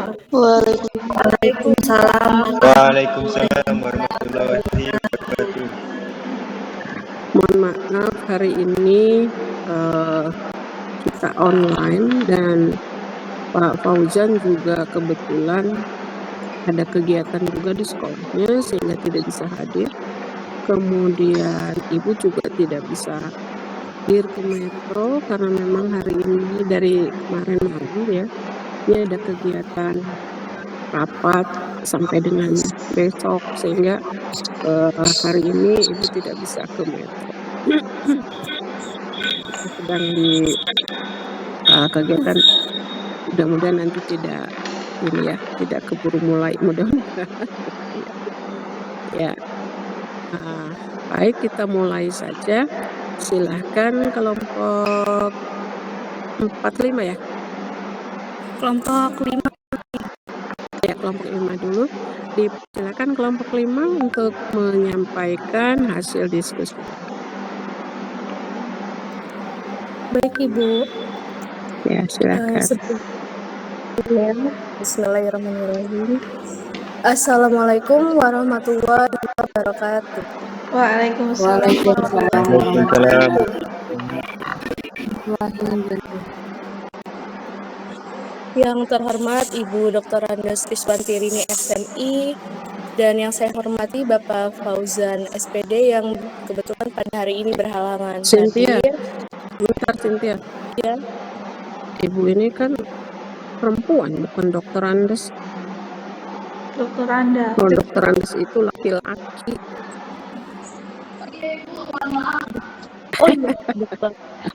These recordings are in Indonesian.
Waalaikumsalam. Waalaikumsalam warahmatullahi wabarakatuh. Mohon maaf, hari ini kita online dan Pak Fauzan juga kebetulan ada kegiatan juga di sekolahnya sehingga tidak bisa hadir. Kemudian Ibu juga tidak bisa hadir ke Metro karena memang hari ini dari kemarin malam ya, ini ada kegiatan rapat sampai dengan besok sehingga hari ini Ibu tidak bisa ke Metro. Kita sedang di kegiatan, mudah-mudahan nanti tidak keburu mulai, mudah-mudahan. Ya, baik, kita mulai saja. Silahkan kelompok 45 ya. Kelompok 5. Ya, kelompok 5 dulu. Silakan kelompok 5 untuk menyampaikan hasil diskusi. Baik Ibu. Ya, silakan. Bismillahirrahmanirrahim. Assalamualaikum warahmatullahi wabarakatuh. Waalaikumsalam. Yang terhormat Ibu Dr. Andes Kriswantirini SMI dan yang saya hormati Bapak Fauzan SPD yang kebetulan pada hari ini berhalangan Cynthia, hadir. bentar Cynthia. Ya. Ibu ini kan perempuan, bukan Dokter Andes. Dokter Anda. Oh, Dokter Andes itu laki-laki.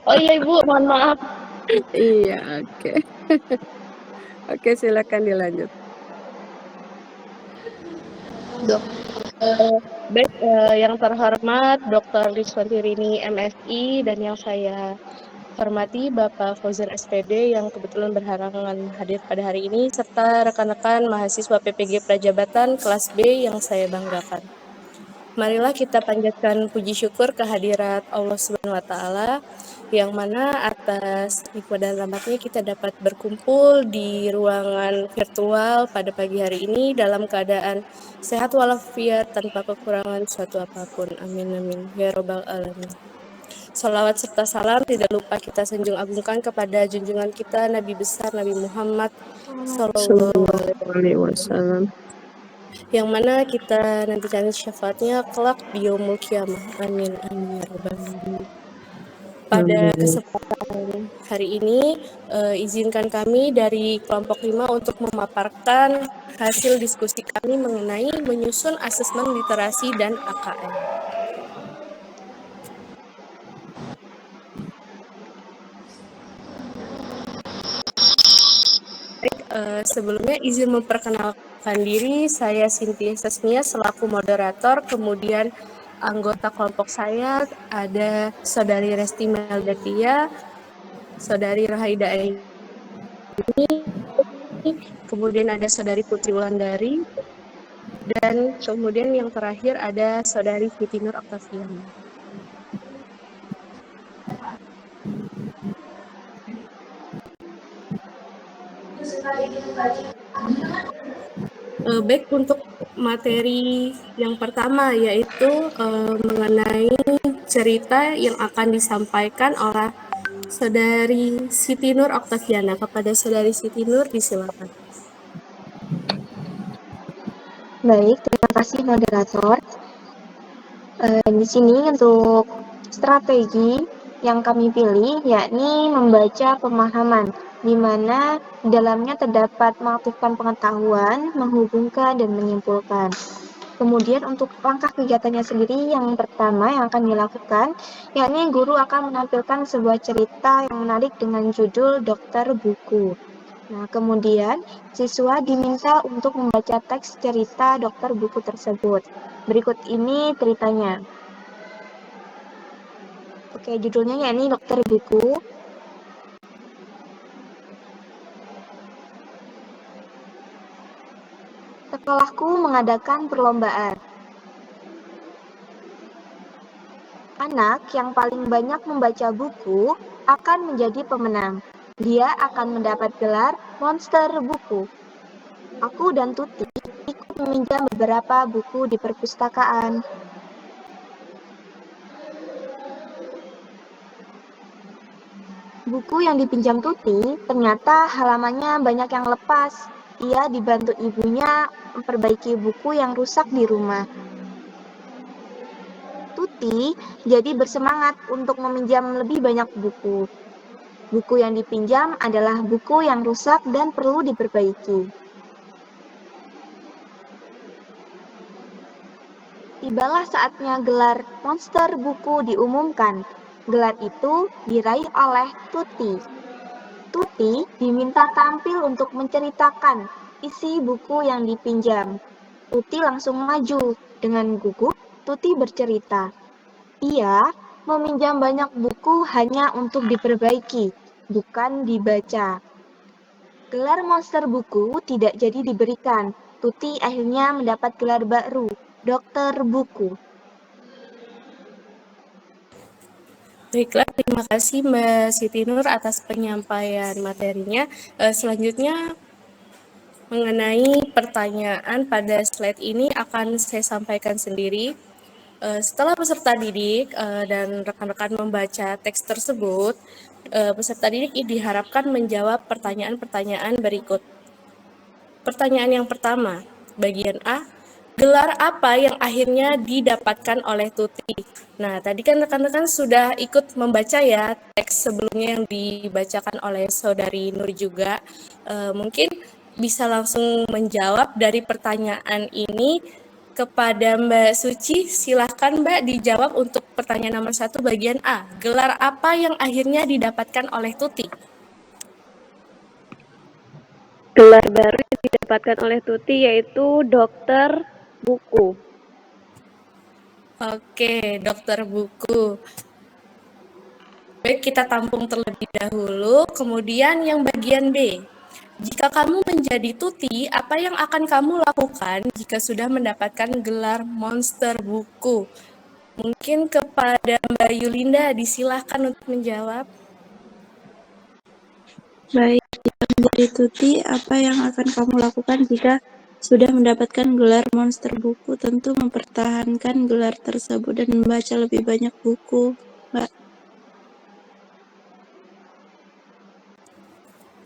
Oh iya Ibu, mohon maaf. Iya, oke. Oke, silakan dilanjut. Baik, yang terhormat Dr. Kriswantirini MSI dan yang saya hormati Bapak Fauzan SPD yang kebetulan berhalangan hadir pada hari ini serta rekan-rekan mahasiswa PPG Prajabatan kelas B yang saya banggakan. Marilah kita panjatkan puji syukur kehadirat Allah Subhanahu wa taala yang mana atas nikmat dan rahmatnya kita dapat berkumpul di ruangan virtual pada pagi hari ini dalam keadaan sehat walafiat tanpa kekurangan suatu apapun. Amin amin ya robbal alamin. Salawat serta salam tidak lupa kita sanjung agungkan kepada junjungan kita Nabi besar Nabi Muhammad Sallallahu Alaihi Wasallam, yang mana kita nantikan syafaatnya kelak di yaumul qiyamah. Amin amin ya rabbal alamin. Pada kesempatan hari ini izinkan kami dari kelompok 5 untuk memaparkan hasil diskusi kami mengenai menyusun asesmen literasi dan AKM. Sebelumnya izin memperkenalkan diri, saya Cynthia Sasmia selaku moderator, kemudian anggota kelompok saya ada Saudari Resti Meldatia, Saudari Rahaida Aini, kemudian ada Saudari Putri Wulandari, dan kemudian yang terakhir ada Saudari Siti Nur Oktaviana. Baik, untuk materi yang pertama yaitu mengenai cerita yang akan disampaikan oleh Saudari Siti Nur Oktaviana. Kepada Saudari Siti Nur disilakan. Baik, terima kasih moderator. Di sini untuk strategi yang kami pilih yakni membaca pemahaman, di mana di dalamnya terdapat mengaktifkan pengetahuan, menghubungkan, dan menyimpulkan. Kemudian untuk langkah kegiatannya sendiri yang pertama yang akan dilakukan, yakni guru akan menampilkan sebuah cerita yang menarik dengan judul Dokter Buku. Nah, kemudian siswa diminta untuk membaca teks cerita Dokter Buku tersebut. Berikut ini ceritanya. Oke, judulnya yakni Dokter Buku. Sekolahku mengadakan perlombaan. Anak yang paling banyak membaca buku akan menjadi pemenang. Dia akan mendapat gelar monster buku. Aku dan Tuti ikut meminjam beberapa buku di perpustakaan. Buku yang dipinjam Tuti ternyata halamannya banyak yang lepas. Ia dibantu ibunya memperbaiki buku yang rusak di rumah. Tuti jadi bersemangat untuk meminjam lebih banyak buku. Buku yang dipinjam adalah buku yang rusak dan perlu diperbaiki. Tibalah saatnya gelar Monster Buku diumumkan. Gelar itu diraih oleh Tuti. Tuti diminta tampil untuk menceritakan isi buku yang dipinjam. Tuti langsung maju. Dengan gugup, Tuti bercerita. Ia meminjam banyak buku hanya untuk diperbaiki, bukan dibaca. Gelar Monster Buku tidak jadi diberikan. Tuti akhirnya mendapat gelar baru, Dokter Buku. Baiklah, terima kasih Mbak Siti Nur atas penyampaian materinya. Selanjutnya mengenai pertanyaan pada slide ini akan saya sampaikan sendiri. Setelah peserta didik dan rekan-rekan membaca teks tersebut, peserta didik diharapkan menjawab pertanyaan-pertanyaan berikut. Pertanyaan yang pertama, bagian A, gelar apa yang akhirnya didapatkan oleh Tuti? Nah, tadi kan rekan-rekan sudah ikut membaca ya teks sebelumnya yang dibacakan oleh Saudari Nur juga. Mungkin bisa langsung menjawab dari pertanyaan ini kepada Mbak Suci. Silahkan Mbak dijawab untuk pertanyaan nomor 1 bagian A. Gelar apa yang akhirnya didapatkan oleh Tuti? Gelar baru yang didapatkan oleh Tuti yaitu Dokter Buku. Oke, Dokter Buku. Baik, kita tampung terlebih dahulu. Kemudian yang bagian B. Jika kamu menjadi Tuti, apa yang akan kamu lakukan jika sudah mendapatkan gelar Monster Buku? Mungkin kepada Mbak Yulinda, disilahkan untuk menjawab. Baik, jika menjadi Tuti, apa yang akan kamu lakukan jika sudah mendapatkan gelar Monster Buku? Tentu mempertahankan gelar tersebut dan membaca lebih banyak buku, Mbak.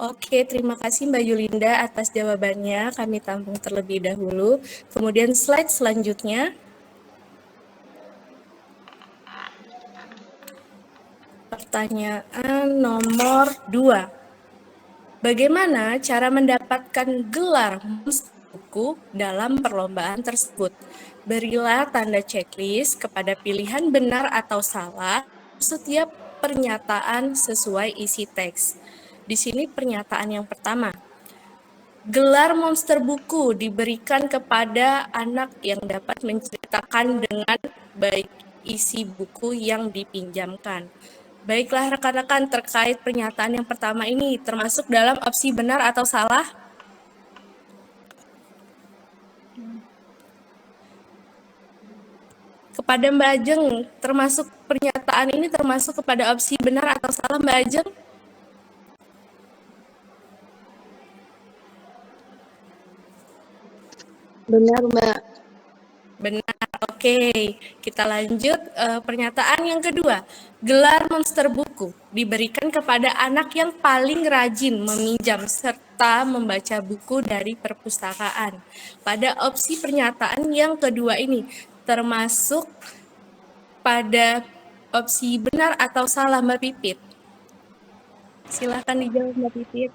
Oke, terima kasih Mbak Yulinda atas jawabannya. Kami tampung terlebih dahulu. Kemudian slide selanjutnya. Pertanyaan nomor 2. Bagaimana cara mendapatkan gelar Monster Buku dalam perlombaan tersebut? Berilah tanda checklist kepada pilihan benar atau salah setiap pernyataan sesuai isi teks. Di sini pernyataan yang pertama. Gelar Monster Buku diberikan kepada anak yang dapat menceritakan dengan baik isi buku yang dipinjamkan. Baiklah rekan-rekan, terkait pernyataan yang pertama ini termasuk dalam opsi benar atau salah? Kepada Mbak Ajeng, termasuk pernyataan ini termasuk kepada opsi benar atau salah Mbak Ajeng? Benar, Mbak. Benar, oke. Kita lanjut pernyataan yang kedua. Gelar Monster Buku diberikan kepada anak yang paling rajin meminjam serta membaca buku dari perpustakaan. Pada opsi pernyataan yang kedua ini, termasuk pada opsi benar atau salah Mbak Pipit? Silahkan dijawab Mbak Pipit.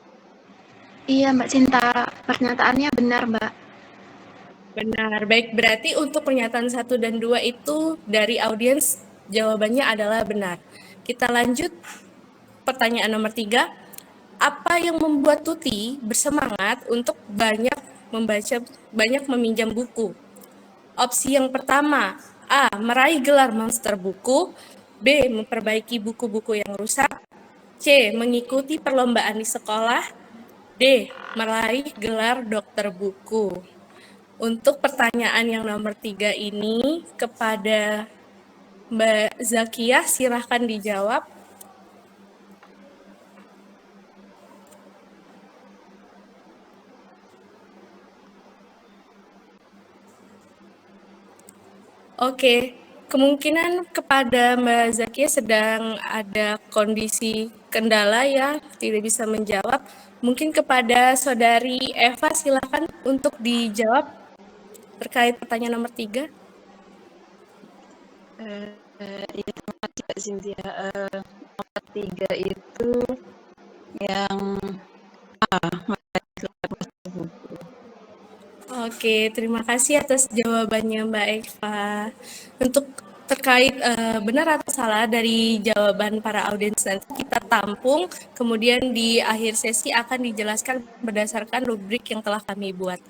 Iya Mbak Cinta, pernyataannya benar Mbak. Benar, baik, berarti untuk pernyataan 1 dan 2 itu dari audiens jawabannya adalah benar. Kita lanjut pertanyaan nomor 3. Apa yang membuat Tuti bersemangat untuk banyak meminjam buku? Opsi yang pertama, A. Meraih gelar Monster Buku, B. Memperbaiki buku-buku yang rusak, C. Mengikuti perlombaan di sekolah, D. Meraih gelar Dokter Buku. Untuk pertanyaan yang nomor 3 ini kepada Mbak Zakiah, silahkan dijawab. Oke, kemungkinan kepada Mbak Zakia sedang ada kondisi kendala ya, tidak bisa menjawab. Mungkin kepada Saudari Eva silakan untuk dijawab terkait pertanyaan nomor 3. Iya, terima kasih Kak Cynthia. Nomor 3 itu yang buku. Oke, terima kasih atas jawabannya Mbak Eva. Untuk terkait benar atau salah dari jawaban para audiens nanti kita tampung, kemudian di akhir sesi akan dijelaskan berdasarkan rubrik yang telah kami buat.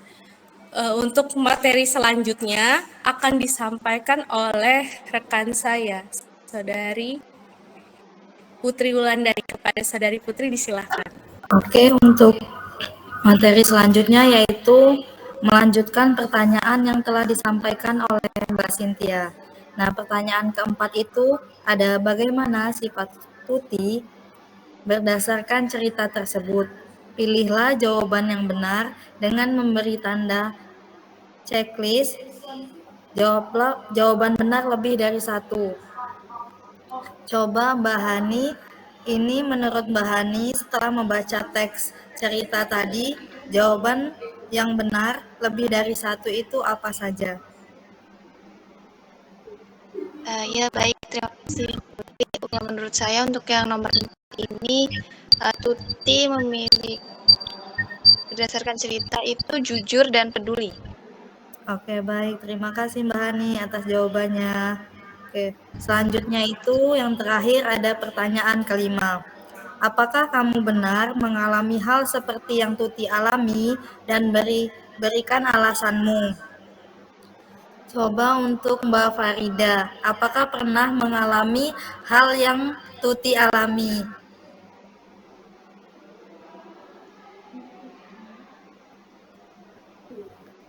Untuk materi selanjutnya akan disampaikan oleh rekan saya, Saudari Putri Wulandari. Kepada Saudari Putri disilahkan. Oke, untuk materi selanjutnya yaitu melanjutkan pertanyaan yang telah disampaikan oleh Mbak Cynthia. Nah, pertanyaan keempat itu ada bagaimana sifat Tuti berdasarkan cerita tersebut. Pilihlah jawaban yang benar dengan memberi tanda checklist. Jawablah jawaban benar lebih dari satu. Coba Mbak Hani, ini menurut Mbak Hani setelah membaca teks cerita tadi, jawaban yang benar lebih dari satu itu apa saja? Ya baik, terima kasih. Menurut saya untuk yang nomor 4 ini, Tuti memilih berdasarkan cerita itu jujur dan peduli. Oke, baik. Terima kasih Mbak Hani atas jawabannya. Oke, selanjutnya itu yang terakhir ada pertanyaan kelima. Apakah kamu benar mengalami hal seperti yang Tuti alami dan berikan alasanmu? Coba untuk Mbak Farida, apakah pernah mengalami hal yang Tuti alami?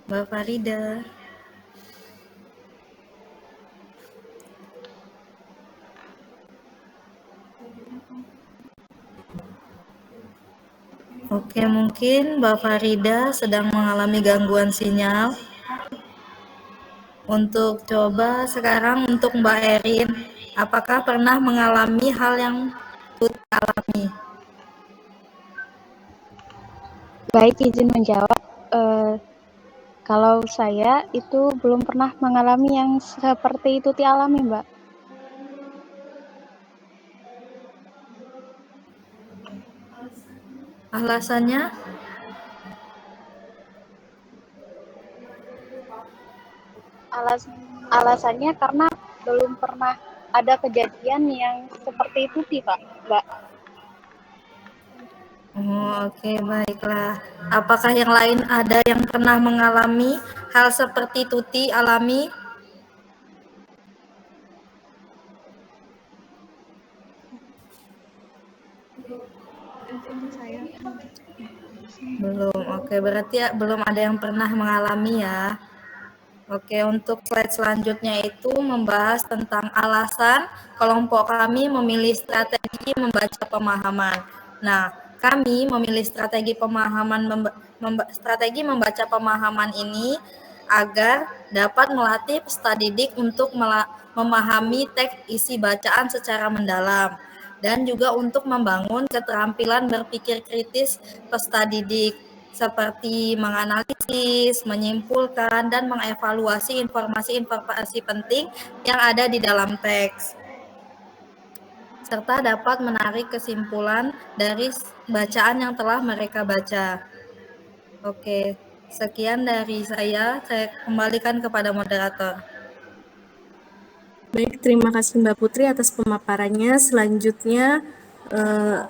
Mbak Farida. Oke, mungkin Mbak Farida sedang mengalami gangguan sinyal. Untuk coba sekarang untuk Mbak Erin, apakah pernah mengalami hal yang Tuti alami? Baik, izin menjawab. Kalau saya itu belum pernah mengalami yang seperti Tuti alami, Mbak. Alasannya? Alasannya karena belum pernah ada kejadian yang seperti Tuti, Mbak. Oh, oke, baiklah. Apakah yang lain ada yang pernah mengalami hal seperti Tuti alami? Belum. Oke, berarti ya, belum ada yang pernah mengalami ya. Oke, untuk slide selanjutnya itu membahas tentang alasan kelompok kami memilih strategi membaca pemahaman. Nah, kami memilih strategi strategi membaca pemahaman ini agar dapat melatih peserta didik untuk memahami teks isi bacaan secara mendalam dan juga untuk membangun keterampilan berpikir kritis peserta didik seperti menganalisis, menyimpulkan, dan mengevaluasi informasi-informasi penting yang ada di dalam teks, serta dapat menarik kesimpulan dari bacaan yang telah mereka baca. Oke, sekian dari saya kembalikan kepada moderator. Baik, terima kasih Mbak Putri atas pemaparannya. Selanjutnya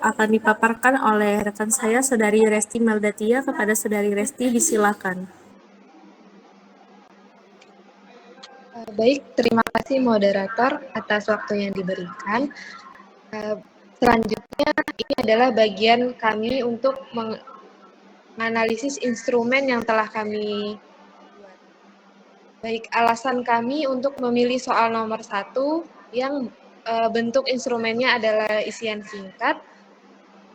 akan dipaparkan oleh rekan saya, Saudari Resti Meldatia. Kepada Saudari Resti, disilakan. Baik, terima kasih moderator atas waktu yang diberikan. Selanjutnya, ini adalah bagian kami untuk menganalisis instrumen yang telah kami buat. Baik, alasan kami untuk memilih soal nomor 1 yang bentuk instrumennya adalah isian singkat,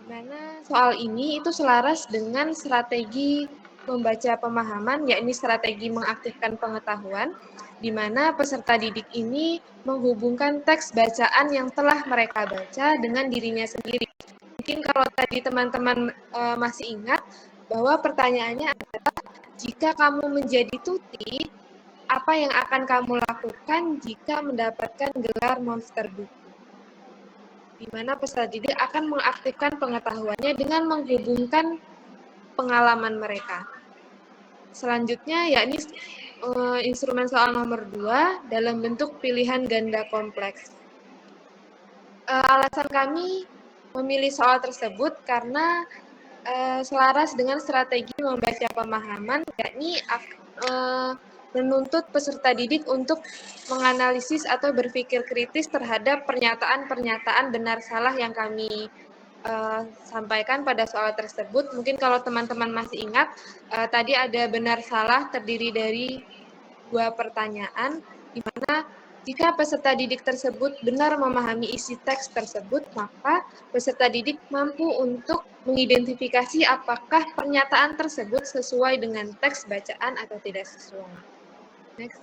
di mana soal ini itu selaras dengan strategi membaca pemahaman, yakni strategi mengaktifkan pengetahuan, di mana peserta didik ini menghubungkan teks bacaan yang telah mereka baca dengan dirinya sendiri. Mungkin kalau tadi teman-teman masih ingat bahwa pertanyaannya adalah, jika kamu menjadi tuti, apa yang akan kamu lakukan jika mendapatkan gelar monster buku? Di mana peserta didik akan mengaktifkan pengetahuannya dengan menghubungkan pengalaman mereka. Selanjutnya yakni instrumen soal nomor 2 dalam bentuk pilihan ganda kompleks. Alasan kami memilih soal tersebut karena selaras dengan strategi membaca pemahaman, yakni menuntut peserta didik untuk menganalisis atau berpikir kritis terhadap pernyataan-pernyataan benar salah yang kami sampaikan pada soal tersebut. Mungkin kalau teman-teman masih ingat, tadi ada benar salah terdiri dari 2 pertanyaan, di mana jika peserta didik tersebut benar memahami isi teks tersebut, maka peserta didik mampu untuk mengidentifikasi apakah pernyataan tersebut sesuai dengan teks bacaan atau tidak sesuai. Next.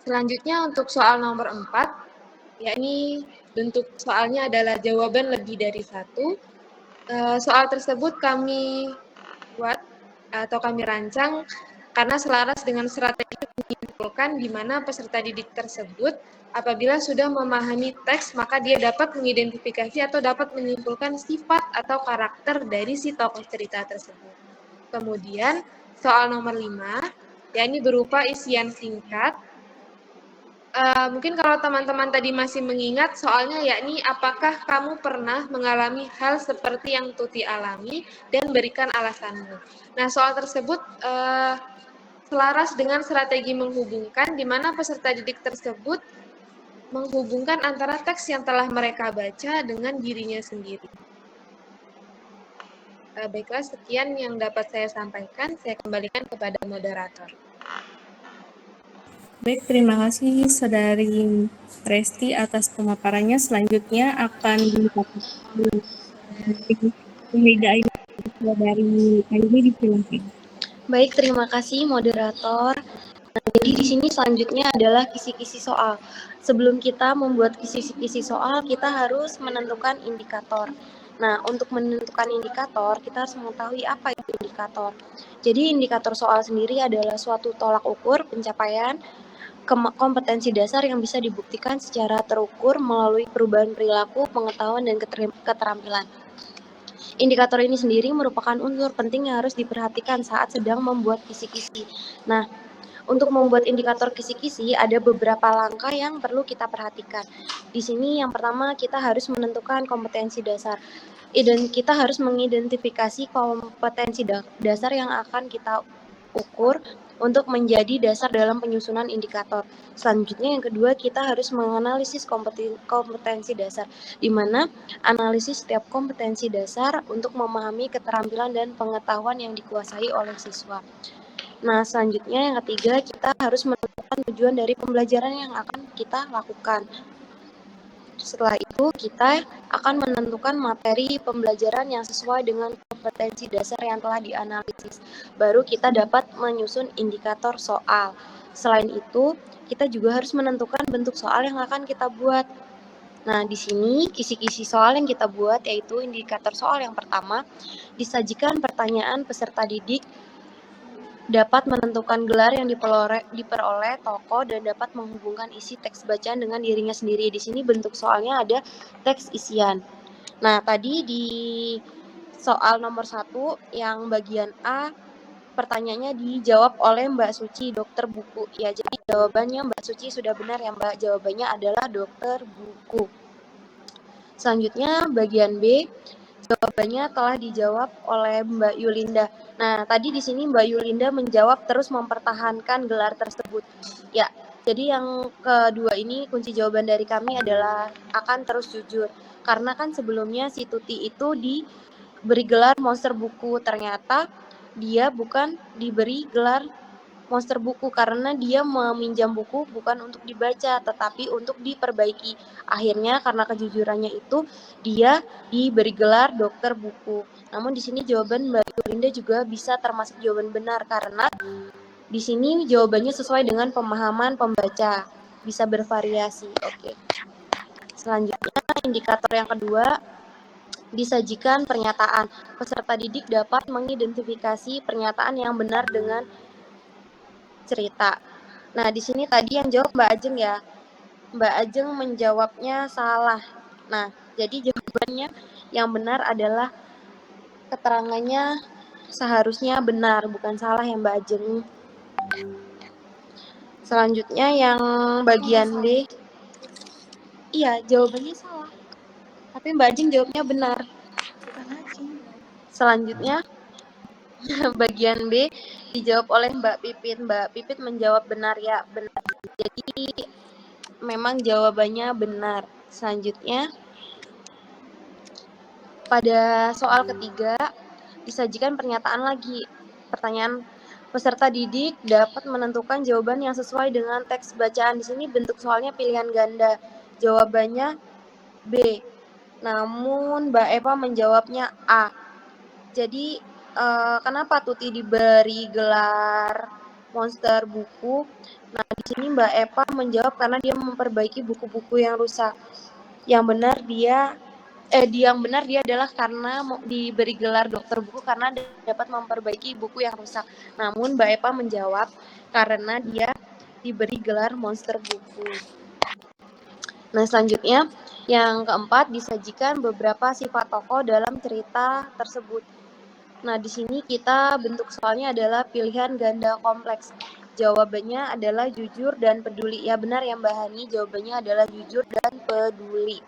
Selanjutnya untuk soal nomor 4, yakni bentuk soalnya adalah jawaban lebih dari 1. Soal tersebut kami buat atau kami rancang karena selaras dengan strategi menyimpulkan di mana peserta didik tersebut apabila sudah memahami teks, maka dia dapat mengidentifikasi atau dapat menyimpulkan sifat atau karakter dari si tokoh cerita tersebut. Kemudian soal nomor 5, yakni berupa isian singkat. Mungkin kalau teman-teman tadi masih mengingat soalnya, yakni apakah kamu pernah mengalami hal seperti yang Tuti alami dan berikan alasanmu. Nah, soal tersebut selaras dengan strategi menghubungkan, di mana peserta didik tersebut menghubungkan antara teks yang telah mereka baca dengan dirinya sendiri. Baiklah, sekian yang dapat saya sampaikan. Saya kembalikan kepada moderator. Baik, terima kasih Saudari Resti atas pemaparannya. Selanjutnya akan dari Aini dipersilakan. Baik, terima kasih moderator. Jadi di sini selanjutnya adalah kisi-kisi soal. Sebelum kita membuat kisi-kisi soal, kita harus menentukan indikator. Nah, untuk menentukan indikator, kita harus mengetahui apa itu indikator. Jadi indikator soal sendiri adalah suatu tolak ukur pencapaian kompetensi dasar yang bisa dibuktikan secara terukur melalui perubahan perilaku, pengetahuan, dan keterampilan. Indikator ini sendiri merupakan unsur penting yang harus diperhatikan saat sedang membuat kisi-kisi. Nah, untuk membuat indikator kisi-kisi ada beberapa langkah yang perlu kita perhatikan. Di sini yang pertama kita harus menentukan kompetensi dasar. Kita harus mengidentifikasi kompetensi dasar yang akan kita ukur untuk menjadi dasar dalam penyusunan indikator. Selanjutnya yang kedua, kita harus menganalisis kompetensi dasar, di mana analisis setiap kompetensi dasar untuk memahami keterampilan dan pengetahuan yang dikuasai oleh siswa. Nah, selanjutnya yang ketiga, kita harus menentukan tujuan dari pembelajaran yang akan kita lakukan. Setelah itu, kita akan menentukan materi pembelajaran yang sesuai dengan kompetensi dasar yang telah dianalisis. Baru kita dapat menyusun indikator soal. Selain itu, kita juga harus menentukan bentuk soal yang akan kita buat. Nah, di sini kisi-kisi soal yang kita buat yaitu indikator soal yang pertama, disajikan pertanyaan peserta didik dapat menentukan gelar yang diperoleh tokoh dan dapat menghubungkan isi teks bacaan dengan dirinya sendiri. Di sini bentuk soalnya ada teks isian. Nah, tadi di soal nomor 1 yang bagian A, pertanyaannya dijawab oleh Mbak Suci, dokter buku. Ya, jadi jawabannya Mbak Suci sudah benar ya Mbak, jawabannya adalah dokter buku. Selanjutnya bagian B, jawabannya telah dijawab oleh Mbak Yulinda. Nah, tadi di sini Mbak Yulinda menjawab terus mempertahankan gelar tersebut. Ya, jadi yang kedua ini kunci jawaban dari kami adalah akan terus jujur. Karena kan sebelumnya si Tuti itu diberi gelar monster buku, ternyata dia bukan diberi gelar monster buku karena dia meminjam buku bukan untuk dibaca tetapi untuk diperbaiki. Akhirnya karena kejujurannya itu dia diberi gelar dokter buku. Namun di sini jawaban Mbak Yurinda juga bisa termasuk jawaban benar karena di sini jawabannya sesuai dengan pemahaman pembaca, bisa bervariasi. Oke. Selanjutnya indikator yang kedua, disajikan pernyataan. Peserta didik dapat mengidentifikasi pernyataan yang benar dengan cerita. Nah, di sini tadi yang jawab Mbak Ajeng ya. Mbak Ajeng menjawabnya salah. Nah, jadi jawabannya yang benar adalah keterangannya seharusnya benar, bukan salah ya Mbak Ajeng. Selanjutnya yang bagian D. Iya, jawabannya salah. Tapi Mbak Ajeng jawabnya benar. Selanjutnya bagian B dijawab oleh Mbak Pipit. Mbak Pipit menjawab benar ya, benar. Jadi memang jawabannya benar. Selanjutnya pada soal ketiga disajikan pernyataan lagi. Pertanyaan peserta didik dapat menentukan jawaban yang sesuai dengan teks bacaan. Di sini bentuk soalnya pilihan ganda. Jawabannya B. Namun Mbak Eva menjawabnya A. Jadi kenapa Tuti diberi gelar monster buku? Nah, di sini Mbak Eva menjawab karena dia memperbaiki buku-buku yang rusak. Yang benar dia adalah karena diberi gelar dokter buku karena dapat memperbaiki buku yang rusak. Namun Mbak Eva menjawab karena dia diberi gelar monster buku. Nah, selanjutnya yang keempat disajikan beberapa sifat tokoh dalam cerita tersebut. Nah, di sini kita bentuk soalnya adalah pilihan ganda kompleks. Jawabannya adalah jujur dan peduli. Ya benar ya Mbak Hani, jawabannya adalah jujur dan peduli.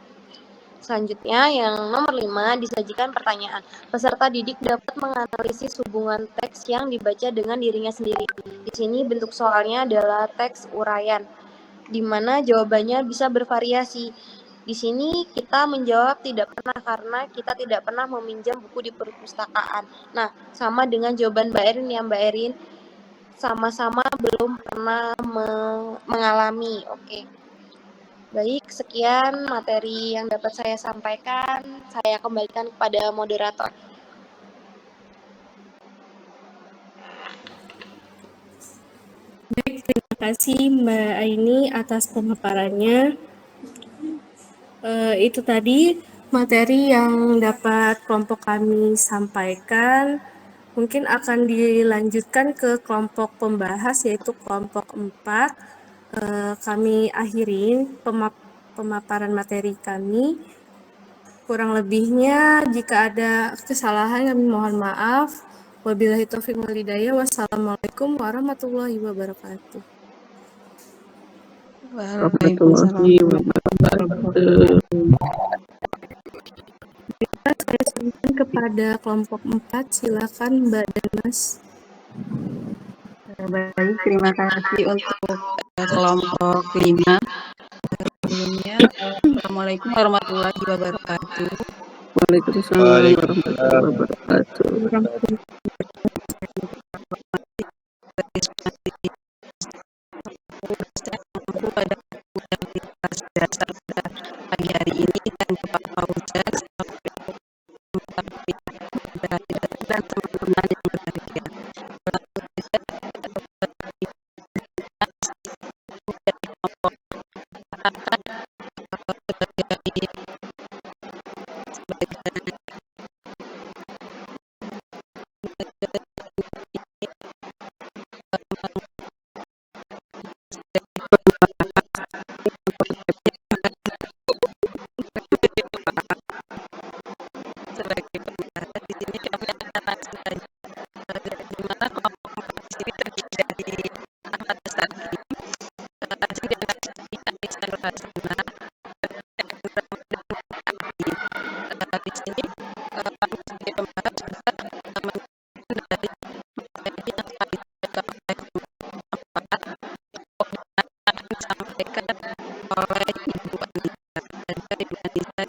Selanjutnya yang nomor 5 disajikan pertanyaan. Peserta didik dapat menganalisis hubungan teks yang dibaca dengan dirinya sendiri. Di sini bentuk soalnya adalah teks uraian, di mana jawabannya bisa bervariasi. Di sini kita menjawab tidak pernah karena kita tidak pernah meminjam buku di perpustakaan. Nah, sama dengan jawaban Mbak Erin ya Mbak Erin. Sama-sama belum pernah mengalami. Oke. Baik, sekian materi yang dapat saya sampaikan. Saya kembalikan kepada moderator. Baik, terima kasih Mbak Aini atas pemaparannya. Itu tadi materi yang dapat kelompok kami sampaikan. Mungkin akan dilanjutkan ke kelompok pembahas yaitu kelompok 4. Kami akhirin pemaparan materi kami. Kurang lebihnya jika ada kesalahan kami mohon maaf. Wabillahi taufiq wal hidayah. Wassalamualaikum warahmatullahi wabarakatuh. Warahmatullahi wabarakatuh. Saya serahkan kepada kelompok 4. Silakan Mbak dan Mas. Baik, terima kasih untuk kelompok 5. Sebelumnya, Assalamualaikum warahmatullahi wabarakatuh. Waalaikumsalam warahmatullahi wabarakatuh. Pada kualitas dasar pagi hari ini dan Pak Fauzan dan teman-teman yang berbahagia. Sebagai pembahasan di sini kami akan langsung saja di mana kelompok 4 di sini terdiri dari Ahmad Bestari, Azim dan Aisyah Nur Hasana, di sini kami sebagai pembahas juga dari materi yang telah disampaikan oleh kelompok 4 akan disampaikan oleh Ibu Anissa dan Ibu Anissa